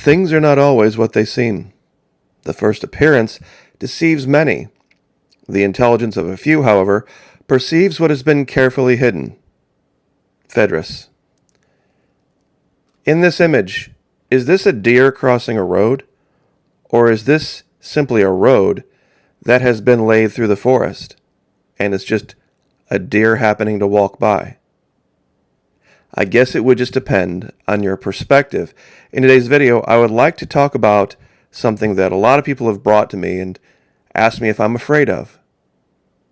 Things are not always what they seem. The first appearance deceives many. The intelligence of a few, however, perceives what has been carefully hidden. Phaedrus. In this image, is this a deer crossing a road? Or is this simply a road that has been laid through the forest, and it's just a deer happening to walk by? I guess it would just depend on your perspective. In today's video, I would like to talk about something that a lot of people have brought to me and asked me if I'm afraid of.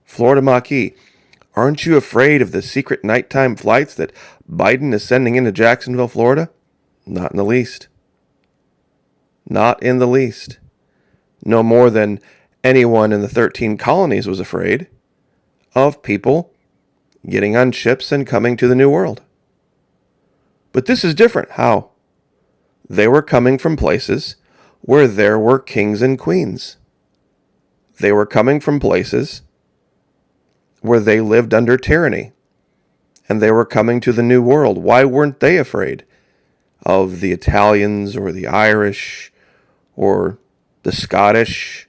Florida Maquis, aren't you afraid of the secret nighttime flights that Biden is sending into Jacksonville, Florida? Not in the least. Not in the least. No more than anyone in the 13 colonies was afraid of people getting on ships and coming to the New World. But this is different. How? They were coming from places where there were kings and queens. They were coming from places where they lived under tyranny. And they were coming to the New World. Why weren't they afraid of the Italians or the Irish or the Scottish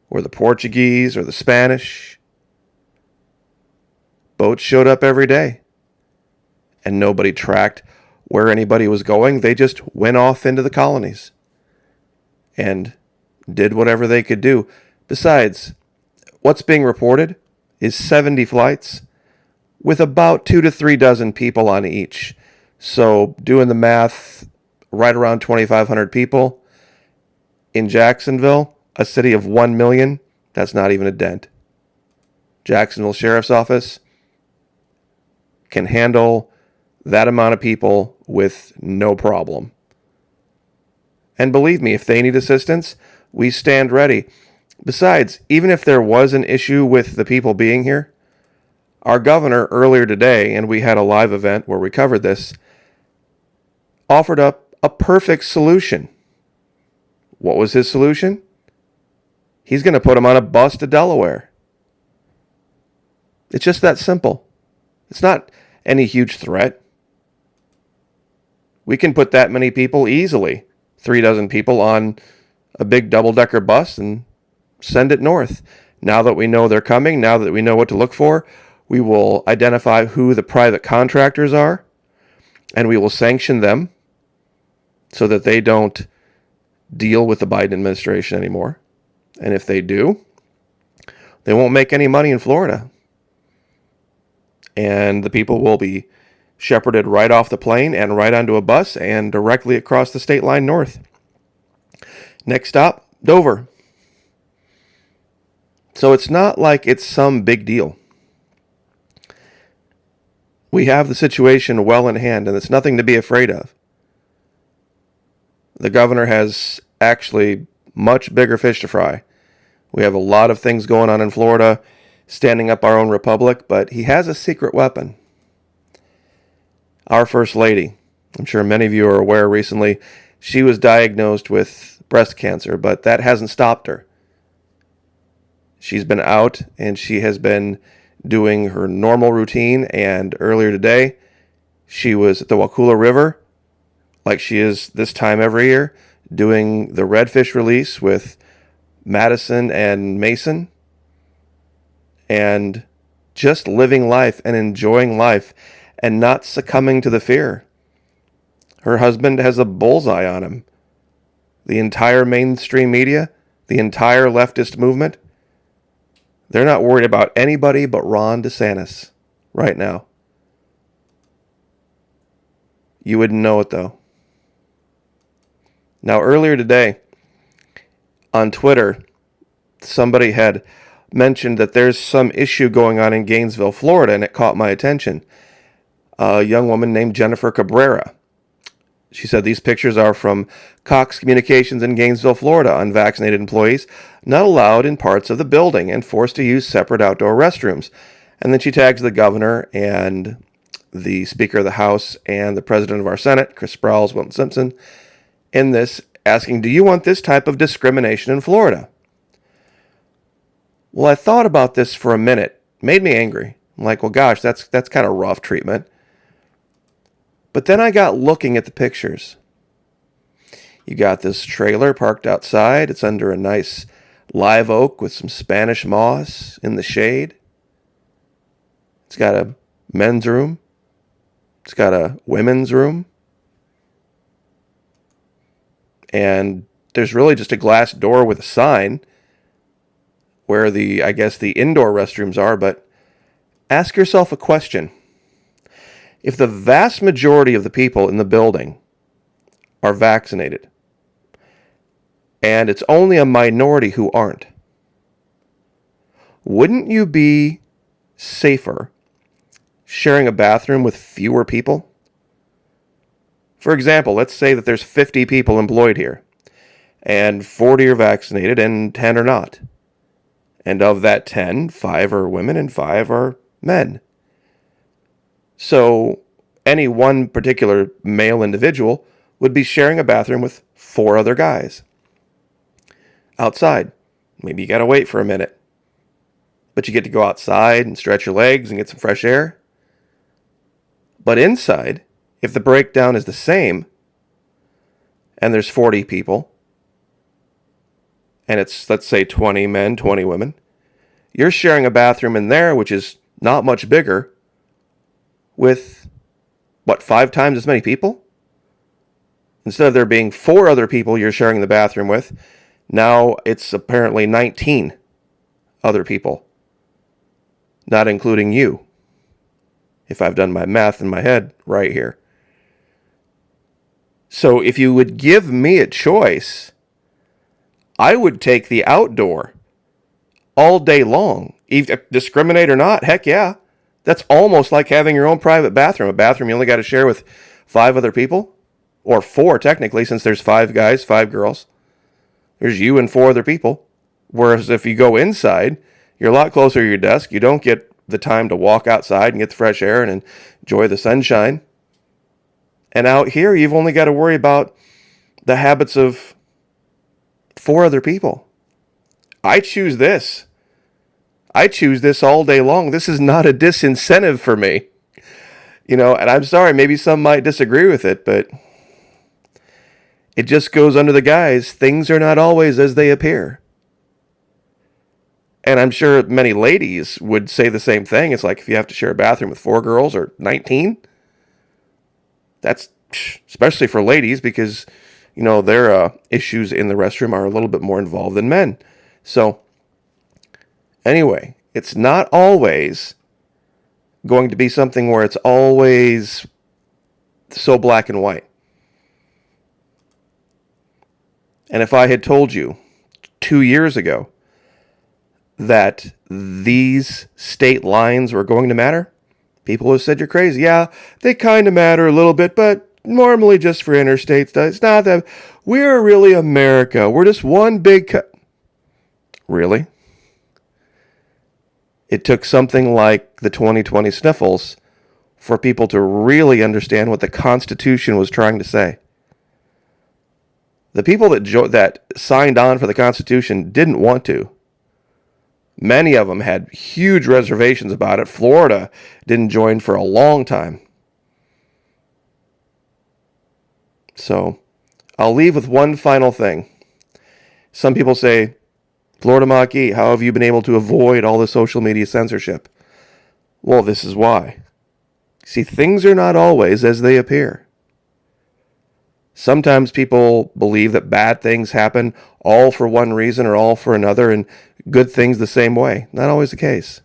or the Portuguese or the Spanish? Boats showed up every day. And nobody tracked where anybody was going. They just went off into the colonies and did whatever they could do. Besides, what's being reported is 70 flights with about 2 to 3 dozen people on each. So doing the math, right around 2,500 people. In Jacksonville, a city of 1 million, that's not even a dent. Jacksonville Sheriff's Office can handle that amount of people with no problem. And believe me, if they need assistance, we stand ready. Besides, even if there was an issue with the people being here, our governor earlier today, and we had a live event where we covered this, offered up a perfect solution. What was his solution? He's going to put them on a bus to Delaware. It's just that simple. It's not any huge threat. We can put that many people easily, 3 dozen people on a big double-decker bus and send it north. Now that we know they're coming, now that we know what to look for, we will identify who the private contractors are, and we will sanction them so that they don't deal with the Biden administration anymore. And if they do, they won't make any money in Florida. And the people will be shepherded right off the plane and right onto a bus and directly across the state line north. Next stop, Dover. So it's not like it's some big deal. We have the situation well in hand, and it's nothing to be afraid of. The governor has actually much bigger fish to fry. We have a lot of things going on in Florida, standing up our own republic, but he has a secret weapon. Our First Lady, I'm sure many of you are aware recently, she was diagnosed with breast cancer, but that hasn't stopped her. She's been out and she has been doing her normal routine, and earlier today, she was at the Wakulla River, like she is this time every year, doing the redfish release with Madison and Mason, and just living life and enjoying life and not succumbing to the fear. Her husband has a bullseye on him. The entire mainstream media, the entire leftist movement, they're not worried about anybody but Ron DeSantis right now. You wouldn't know it, though. Now, earlier today, on Twitter, somebody had mentioned that there's some issue going on in Gainesville, Florida, and it caught my attention. A young woman named Jennifer Cabrera. She said these pictures are from Cox Communications in Gainesville, Florida. Unvaccinated employees not allowed in parts of the building and forced to use separate outdoor restrooms. And then she tags the governor and the Speaker of the House and the President of our Senate, Chris Sprowls, Wilton Simpson, in this, asking, do you want this type of discrimination in Florida? Well, I thought about this for a minute. It made me angry. I'm like, well, gosh, that's kind of rough treatment. But then I got looking at the pictures. You got this trailer parked outside. It's under a nice live oak with some Spanish moss in the shade. It's got a men's room. It's got a women's room. And there's really just a glass door with a sign where I guess the indoor restrooms are, but ask yourself a question. If the vast majority of the people in the building are vaccinated, and it's only a minority who aren't, wouldn't you be safer sharing a bathroom with fewer people? For example, let's say that there's 50 people employed here, and 40 are vaccinated and 10 are not. And of that 10, 5 are women and 5 are men. So any one particular male individual would be sharing a bathroom with 4 other guys. Outside, maybe you gotta wait for a minute. But you get to go outside and stretch your legs and get some fresh air. But inside, if the breakdown is the same, and there's 40 people, and it's, let's say, 20 men, 20 women, you're sharing a bathroom in there, which is not much bigger, with, 5 times as many people? Instead of there being 4 other people you're sharing the bathroom with, now it's apparently 19 other people, not including you, if I've done my math in my head right here. So if you would give me a choice, I would take the outdoor all day long. Discriminate or not, heck yeah. That's almost like having your own private bathroom. A bathroom you only got to share with 5 other people. Or 4 technically, since there's 5 guys, 5 girls. There's you and 4 other people. Whereas if you go inside, you're a lot closer to your desk. You don't get the time to walk outside and get the fresh air and enjoy the sunshine. And out here, you've only got to worry about the habits of 4 other people. I choose this. I choose this all day long. This is not a disincentive for me. And I'm sorry, maybe some might disagree with it, but it just goes under the guise, things are not always as they appear. And I'm sure many ladies would say the same thing. It's like if you have to share a bathroom with 4 girls or 19, that's especially for ladies because, their issues in the restroom are a little bit more involved than men. So anyway, it's not always going to be something where it's always so black and white. And if I had told you 2 years ago that these state lines were going to matter, people have said you're crazy. Yeah, they kind of matter a little bit, but normally just for interstates. It's not that we're really America. We're just one big Really? It took something like the 2020 sniffles for people to really understand what the Constitution was trying to say. The people that signed on for the Constitution didn't want to. Many of them had huge reservations about it. Florida didn't join for a long time. So, I'll leave with one final thing. Some people say, Florida Mach-E, how have you been able to avoid all the social media censorship? Well, this is why. See, things are not always as they appear. Sometimes people believe that bad things happen all for one reason or all for another, and good things the same way. Not always the case.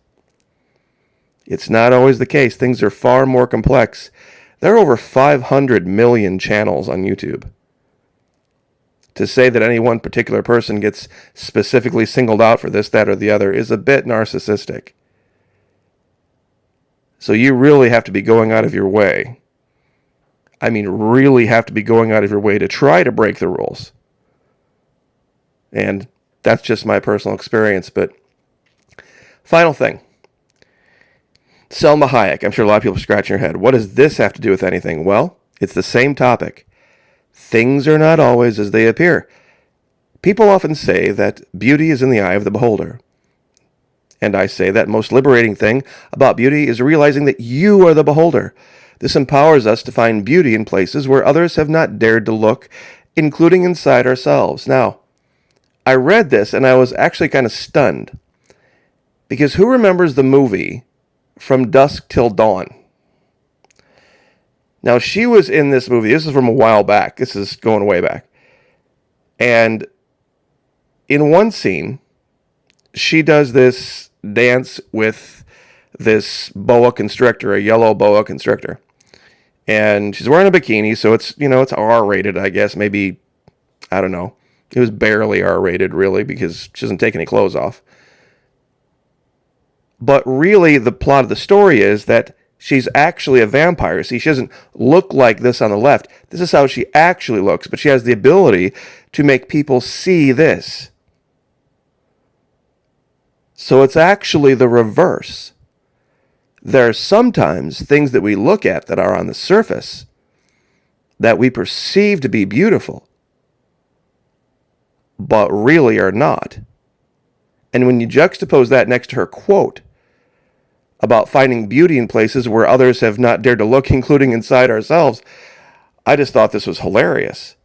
It's not always the case. Things are far more complex. There are over 500 million channels on YouTube. To say that any one particular person gets specifically singled out for this, that, or the other is a bit narcissistic. So you really have to be going out of your way. I mean, really have to be going out of your way to try to break the rules. And that's just my personal experience. But final thing. Selma Hayek. I'm sure a lot of people are scratching their head. What does this have to do with anything? Well, it's the same topic. Things are not always as they appear. People often say that beauty is in the eye of the beholder. And I say that most liberating thing about beauty is realizing that you are the beholder. This empowers us to find beauty in places where others have not dared to look including inside ourselves. Now, I read this and I was actually kind of stunned. Because who remembers the movie From Dusk Till Dawn? Now, she was in this movie. This is from a while back. This is going way back. And in one scene, she does this dance with this boa constrictor, a yellow boa constrictor. And she's wearing a bikini, so it's, it's R-rated, I guess. Maybe, I don't know. It was barely R-rated, really, because she doesn't take any clothes off. But really, the plot of the story is that she's actually a vampire. See, she doesn't look like this on the left. This is how she actually looks, but she has the ability to make people see this. So it's actually the reverse. There are sometimes things that we look at that are on the surface that we perceive to be beautiful, but really are not. And when you juxtapose that next to her quote about finding beauty in places where others have not dared to look, including inside ourselves, I just thought this was hilarious.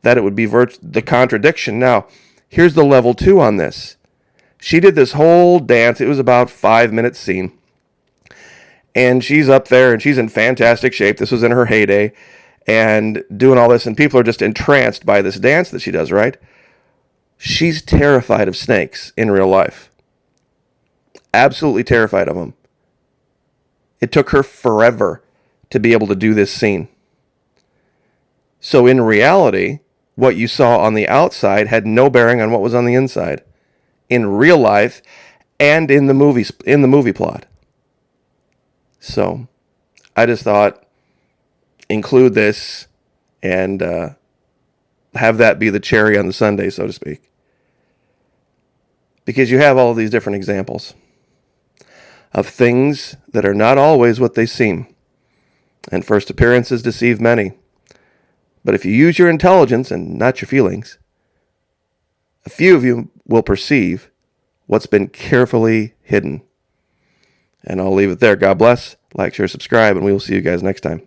That it would be the contradiction. Now, here's the level 2 on this. She did this whole dance. It was about 5-minute scene. And she's up there and she's in fantastic shape. This was in her heyday. And doing all this. And people are just entranced by this dance that she does, right? She's terrified of snakes in real life. Absolutely terrified of them. It took her forever to be able to do this scene. So in reality, what you saw on the outside had no bearing on what was on the inside. In real life and in the movie plot. So I just thought, include this and have that be the cherry on the sundae, so to speak. Because you have all of these different examples of things that are not always what they seem. And first appearances deceive many. But if you use your intelligence and not your feelings, a few of you will perceive what's been carefully hidden. And I'll leave it there. God bless. Like, share, subscribe, and we will see you guys next time.